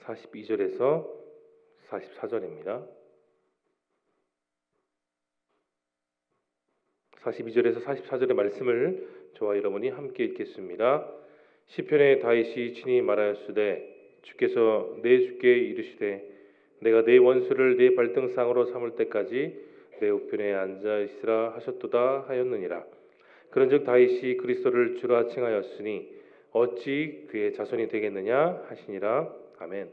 42절에서 44절입니다. 42절에서 44절의 말씀을 저와 여러분이 함께 읽겠습니다. 시편의 다윗이 친히 말하였으되 주께서 내 주께 이르시되 내가 내 원수를 내 발등상으로 삼을 때까지 내 우편에 앉아 있으라 하셨도다 하였느니라. 그런즉 다윗이 그리스도를 주라 칭하였으니 어찌 그의 자손이 되겠느냐 하시니라. 아멘.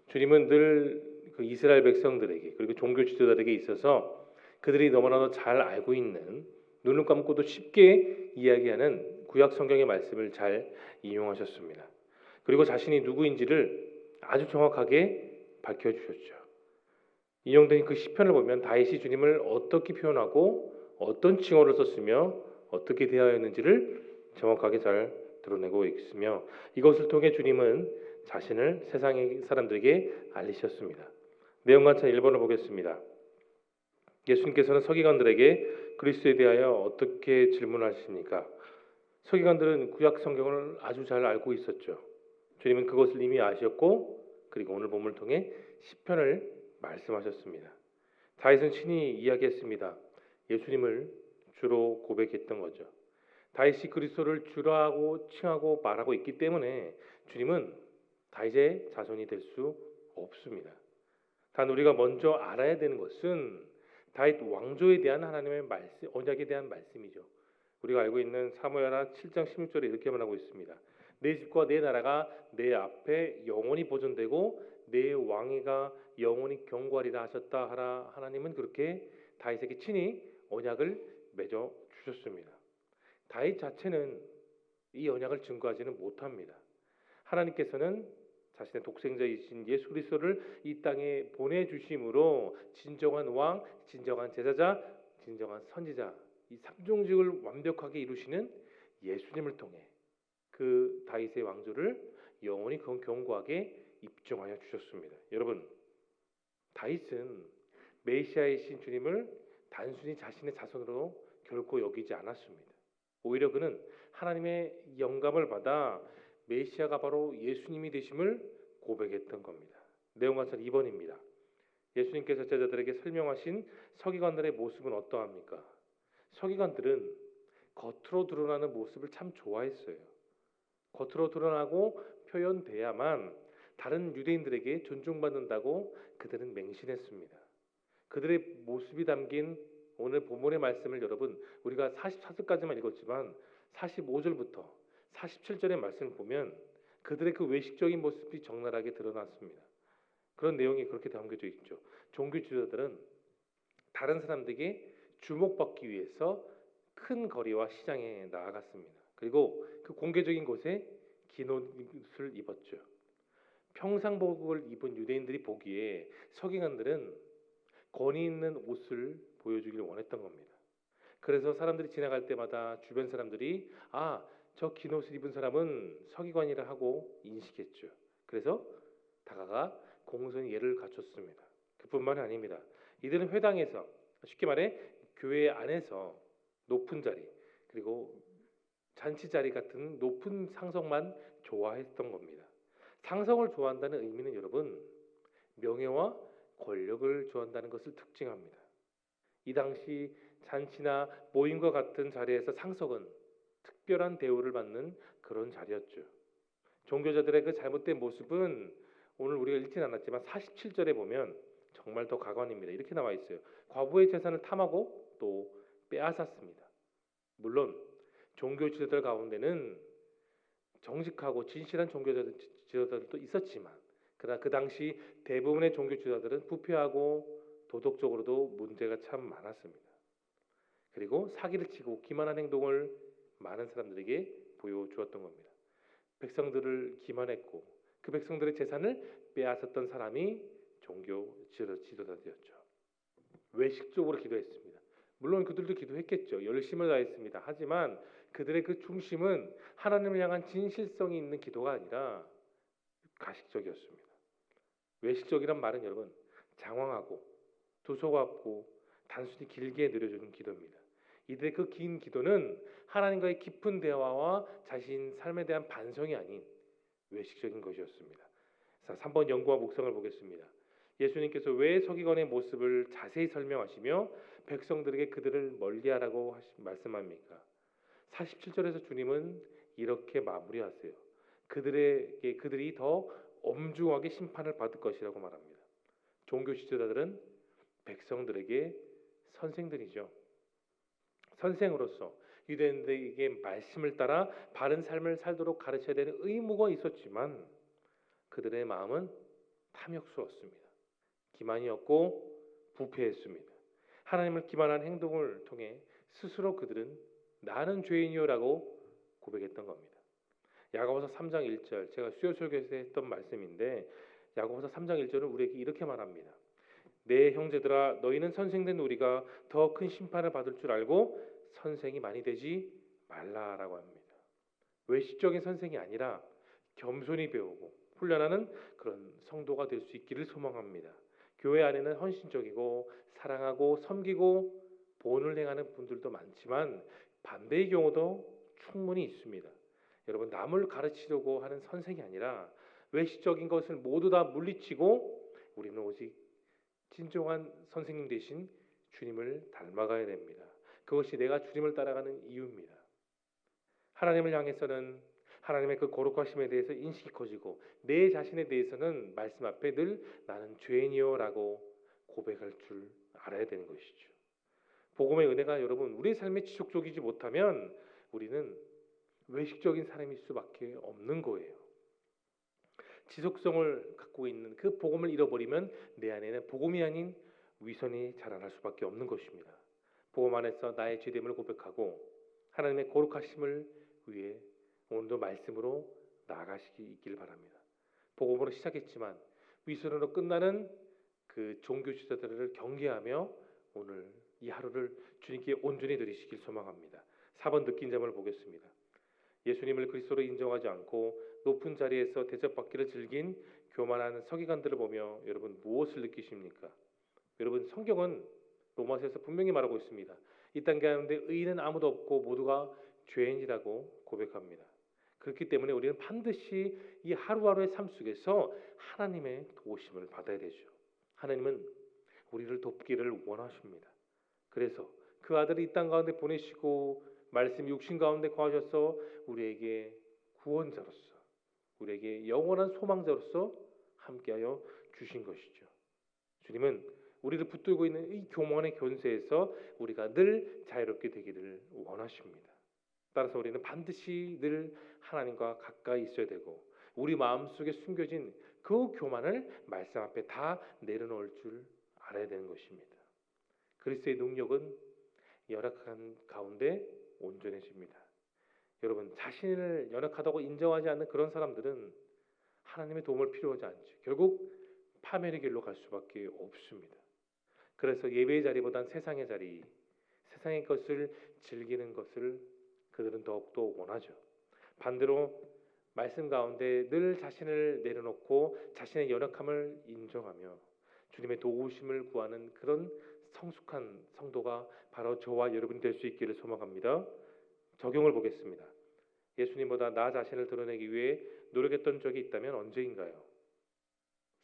주님은 늘 그 이스라엘 백성들에게 그리고 종교 지도자들에게 있어서 그들이 너무나도 잘 알고 있는, 눈을 감고도 쉽게 이야기하는 구약 성경의 말씀을 잘 인용하셨습니다. 그리고 자신이 누구인지를 아주 정확하게 밝혀주셨죠. 인용된 그 시편을 보면 다윗이 주님을 어떻게 표현하고 어떤 칭호를 썼으며 어떻게 대하였는지를 정확하게 잘 드러내고 있으며, 이것을 통해 주님은 자신을 세상의 사람들에게 알리셨습니다. 내용과 같이 1번을 보겠습니다. 예수님께서는 서기관들에게 그리스도에 대하여 어떻게 질문하십니까? 서기관들은 구약 성경을 아주 잘 알고 있었죠. 주님은 그것을 이미 아셨고, 그리고 오늘 본문을 통해 시편을 말씀하셨습니다. 다윗은 친히 이야기했습니다. 예수님을 주로 고백했던 거죠. 다윗이 그리스도를 주라고 칭하고 말하고 있기 때문에 주님은 다윗의 자손이 될 수 없습니다. 단 우리가 먼저 알아야 되는 것은 다윗 왕조에 대한 하나님의 말씀, 언약에 대한 말씀이죠. 우리가 알고 있는 사무엘하 7장 16절에 이렇게 말하고 있습니다. 내 집과 내 나라가 내 앞에 영원히 보존되고 내 왕위가 영원히 경고하리라 하셨다 하라. 하나님은 그렇게 다윗에게 친히 언약을 맺어 주셨습니다. 다윗 자체는 이 언약을 증거하지는 못합니다. 하나님께서는 자신의 독생자이신 예수 그리스도를 이 땅에 보내주심으로 진정한 왕, 진정한 제사자, 진정한 선지자, 이 삼종직을 완벽하게 이루시는 예수님을 통해 그 다윗의 왕조를 영원히 견고하게 입증하여 주셨습니다. 여러분, 다윗은 메시아이신 주님을 단순히 자신의 자손으로 결코 여기지 않았습니다. 오히려 그는 하나님의 영감을 받아 메시아가 바로 예수님이 되심을 고백했던 겁니다. 내용과 같이 2번입니다. 예수님께서 제자들에게 설명하신 서기관들의 모습은 어떠합니까? 서기관들은 겉으로 드러나는 모습을 참 좋아했어요. 겉으로 드러나고 표현돼야만 다른 유대인들에게 존중받는다고 그들은 맹신했습니다. 그들의 모습이 담긴 오늘 본문의 말씀을 여러분, 우리가 44절까지만 읽었지만 45절부터 47절의 말씀을 보면 그들의 그 외식적인 모습이 적나라하게 드러났습니다. 그런 내용이 그렇게 담겨져 있죠. 종교 지도자들은 다른 사람들에게 주목받기 위해서 큰 거리와 시장에 나아갔습니다. 그리고 그 공개적인 곳에 긴 옷을 입었죠. 평상복을 입은 유대인들이 보기에 서기관들은 권위 있는 옷을 보여주기를 원했던 겁니다. 그래서 사람들이 지나갈 때마다 주변 사람들이 저 긴 옷을 입은 사람은 서기관이라 하고 인식했죠. 그래서 다가가 공손히 예를 갖췄습니다. 그뿐만이 아닙니다. 이들은 회당에서, 쉽게 말해 교회 안에서 높은 자리, 그리고 잔치 자리 같은 높은 상석만 좋아했던 겁니다. 상석을 좋아한다는 의미는 여러분, 명예와 권력을 좋아한다는 것을 특징합니다. 이 당시 잔치나 모임과 같은 자리에서 상석은 특별한 대우를 받는 그런 자리였죠. 종교자들의 그 잘못된 모습은 오늘 우리가 읽지는 않았지만 47절에 보면 정말 더 가관입니다. 이렇게 나와 있어요. 과부의 재산을 탐하고 또 빼앗았습니다. 물론 종교 지도자들 가운데는 정직하고 진실한 지도자들도 있었지만, 그러나 그 당시 대부분의 종교 지도자들은 부패하고 도덕적으로도 문제가 참 많았습니다. 그리고 사기를 치고 기만한 행동을 많은 사람들에게 보여주었던 겁니다. 백성들을 기만했고 그 백성들의 재산을 빼앗았던 사람이 종교 지도자들이었죠. 외식적으로 기도했습니다. 물론 그들도 기도했겠죠. 열심을 다했습니다. 하지만 그들의 그 중심은 하나님을 향한 진실성이 있는 기도가 아니라 가식적이었습니다. 외식적이란 말은 여러분, 장황하고 두서없고 단순히 길게 느려주는 기도입니다. 이들의 그 긴 기도는 하나님과의 깊은 대화와 자신 삶에 대한 반성이 아닌 외식적인 것이었습니다. 자, 3번 연구와 묵상을 보겠습니다. 예수님께서 왜 서기관의 모습을 자세히 설명하시며 백성들에게 그들을 멀리하라고 말씀합니까? 47절에서 주님은 이렇게 마무리하세요. 그들이 더 엄중하게 심판을 받을 것이라고 말합니다. 종교 지도자들은 백성들에게 선생들이죠. 선생으로서 유대인들에게 말씀을 따라 바른 삶을 살도록 가르쳐야 되는 의무가 있었지만 그들의 마음은 탐욕스러웠습니다. 기만이었고 부패했습니다. 하나님을 기만한 행동을 통해 스스로 그들은 나는 죄인이요라고 고백했던 겁니다. 야고보서 3장 1절, 제가 수요설교에서 했던 말씀인데 야고보서 3장 1절은 우리에게 이렇게 말합니다. 내 형제들아 너희는 선생된 우리가 더 큰 심판을 받을 줄 알고 선생이 많이 되지 말라라고 합니다. 외식적인 선생이 아니라 겸손히 배우고 훈련하는 그런 성도가 될 수 있기를 소망합니다. 교회 안에는 헌신적이고 사랑하고 섬기고 본을 행하는 분들도 많지만 반대의 경우도 충분히 있습니다. 여러분, 남을 가르치려고 하는 선생이 아니라 외식적인 것을 모두 다 물리치고 우리는 오직 진정한 선생님 대신 주님을 닮아가야 됩니다. 그것이 내가 주님을 따라가는 이유입니다. 하나님을 향해서는 하나님의 그 거룩하심에 대해서 인식이 커지고 내 자신에 대해서는 말씀 앞에 늘 나는 죄인이요 라고 고백할 줄 알아야 되는 것이죠. 복음의 은혜가 여러분 우리의 삶에 지속적이지 못하면 우리는 외식적인 사람일 수밖에 없는 거예요. 지속성을 갖고 있는 그 복음을 잃어버리면 내 안에는 복음이 아닌 위선이 자라날 수밖에 없는 것입니다. 복음 안에서 나의 죄됨을 고백하고 하나님의 거룩하심을 위해 오늘도 말씀으로 나아가시길 바랍니다. 복음으로 시작했지만 위선으로 끝나는 그 종교 지도자들을 경계하며 오늘 이 하루를 주님께 온전히 드리시길 소망합니다. 4번 느낀 점을 보겠습니다. 예수님을 그리스도로 인정하지 않고 높은 자리에서 대접받기를 즐긴 교만한 서기관들을 보며 여러분 무엇을 느끼십니까? 여러분 성경은 로마서에서 분명히 말하고 있습니다. 이 땅 가운데 의인은 아무도 없고 모두가 죄인이라고 고백합니다. 그렇기 때문에 우리는 반드시 이 하루하루의 삶 속에서 하나님의 도우심을 받아야 되죠. 하나님은 우리를 돕기를 원하십니다. 그래서 그 아들을 이 땅 가운데 보내시고 말씀 육신 가운데 거하셔서 우리에게 구원자로서 우리에게 영원한 소망자로서 함께하여 주신 것이죠. 주님은 우리를 붙들고 있는 이 교만의 권세에서 우리가 늘 자유롭게 되기를 원하십니다. 따라서 우리는 반드시 늘 하나님과 가까이 있어야 되고 우리 마음속에 숨겨진 그 교만을 말씀 앞에 다 내려놓을 줄 알아야 되는 것입니다. 그리스도의 능력은 열악한 가운데 온전해집니다. 여러분 자신을 연약하다고 인정하지 않는 그런 사람들은 하나님의 도움을 필요하지 않죠. 결국 파멸의 길로 갈 수밖에 없습니다. 그래서 예배의 자리보단 세상의 자리, 세상의 것을 즐기는 것을 그들은 더욱더 원하죠. 반대로 말씀 가운데 늘 자신을 내려놓고 자신의 연약함을 인정하며 주님의 도우심을 구하는 그런 성숙한 성도가 바로 저와 여러분이 될 수 있기를 소망합니다. 적용을 보겠습니다. 예수님보다 나 자신을 드러내기 위해 노력했던 적이 있다면 언제인가요?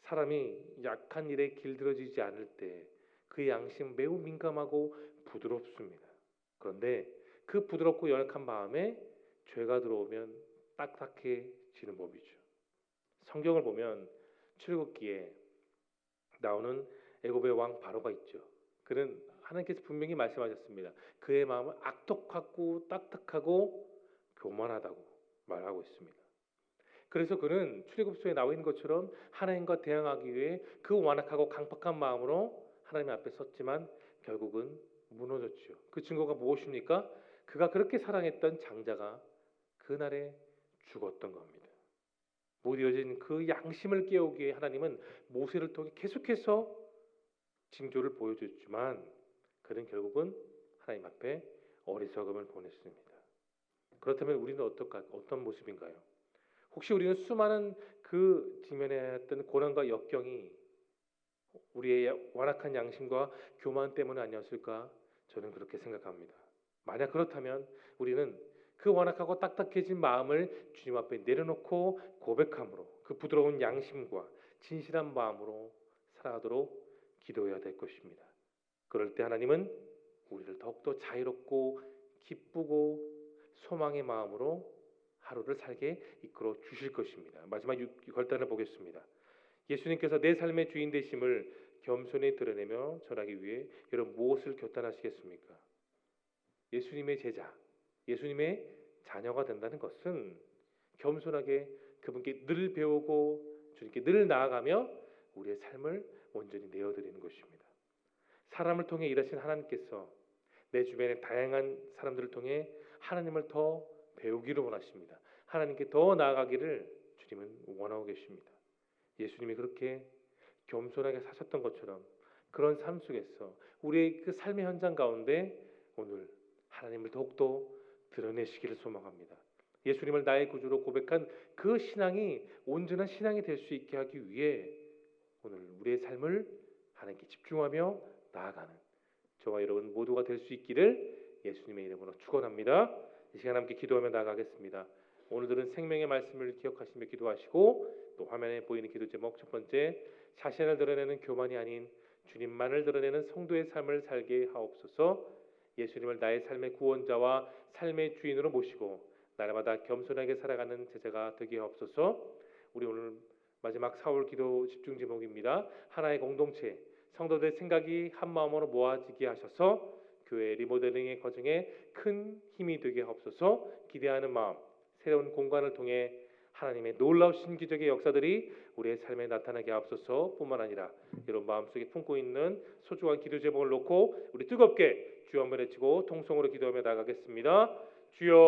사람이 약한 일에 길들여지지 않을 때 그의 양심은 매우 민감하고 부드럽습니다. 그런데 그 부드럽고 연약한 마음에 죄가 들어오면 딱딱해지는 법이죠. 성경을 보면 출애굽기에 나오는 애굽의 왕 바로가 있죠. 그는 하나님께서 분명히 말씀하셨습니다. 그의 마음은 악독하고 딱딱하고 교만하다고 말하고 있습니다. 그래서 그는 출애굽서에 나와 있는 것처럼 하나님과 대항하기 위해 그 완악하고 강팍한 마음으로 하나님 앞에 섰지만 결국은 무너졌죠. 그 증거가 무엇입니까? 그가 그렇게 사랑했던 장자가 그날에 죽었던 겁니다. 못 이어진 그 양심을 깨우기 위해 하나님은 모세를 통해 계속해서 징조를 보여줬지만 그는 결국은 하나님 앞에 어리석음을 보냈습니다. 그렇다면 우리는 어떤 모습인가요? 혹시 우리는 수많은 그 직면해 했던 고난과 역경이 우리의 완악한 양심과 교만 때문은 아니었을까? 저는 그렇게 생각합니다. 만약 그렇다면 우리는 그 완악하고 딱딱해진 마음을 주님 앞에 내려놓고 고백함으로 그 부드러운 양심과 진실한 마음으로 살아가도록 기도해야 될 것입니다. 그럴 때 하나님은 우리를 더욱더 자유롭고 기쁘고 소망의 마음으로 하루를 살게 이끌어 주실 것입니다. 마지막 결단을 보겠습니다. 예수님께서 내 삶의 주인 되심을 겸손히 드러내며 전하기 위해 여러분 무엇을 결단하시겠습니까? 예수님의 제자, 예수님의 자녀가 된다는 것은 겸손하게 그분께 늘 배우고 주님께 늘 나아가며 우리의 삶을 온전히 내어드리는 것입니다. 사람을 통해 일하신 하나님께서 내 주변의 다양한 사람들을 통해 하나님을 더 배우기를 원하십니다. 하나님께 더 나아가기를 주님은 원하고 계십니다. 예수님이 그렇게 겸손하게 사셨던 것처럼 그런 삶 속에서 우리의 그 삶의 현장 가운데 오늘 하나님을 더욱더 드러내시기를 소망합니다. 예수님을 나의 구주로 고백한 그 신앙이 온전한 신앙이 될 수 있게 하기 위해 오늘 우리의 삶을 하나님께 집중하며 나아가는 저와 여러분 모두가 될 수 있기를 예수님의 이름으로 축원합니다. 이 시간 함께 기도하며 나아가겠습니다. 오늘 들은 생명의 말씀을 기억하시며 기도하시고 또 화면에 보이는 기도 제목 첫 번째, 자신을 드러내는 교만이 아닌 주님만을 드러내는 성도의 삶을 살게 하옵소서. 예수님을 나의 삶의 구원자와 삶의 주인으로 모시고 날마다 겸손하게 살아가는 제자가 되게 하옵소서. 우리 오늘 마지막 4월 기도 집중 제목입니다. 하나의 공동체, 성도들의 생각이 한 마음으로 모아지게 하셔서 교회 리모델링의 과정에 큰 힘이 되게 하옵소서. 기대하는 마음, 새로운 공간을 통해 하나님의 놀라우신 기적의 역사들이 우리의 삶에 나타나게 하옵소서. 뿐만 아니라 여러분 마음속에 품고 있는 소중한 기도 제목을 놓고 우리 뜨겁게 주여 한번 외치고 통성으로 기도하며 나가겠습니다. 주여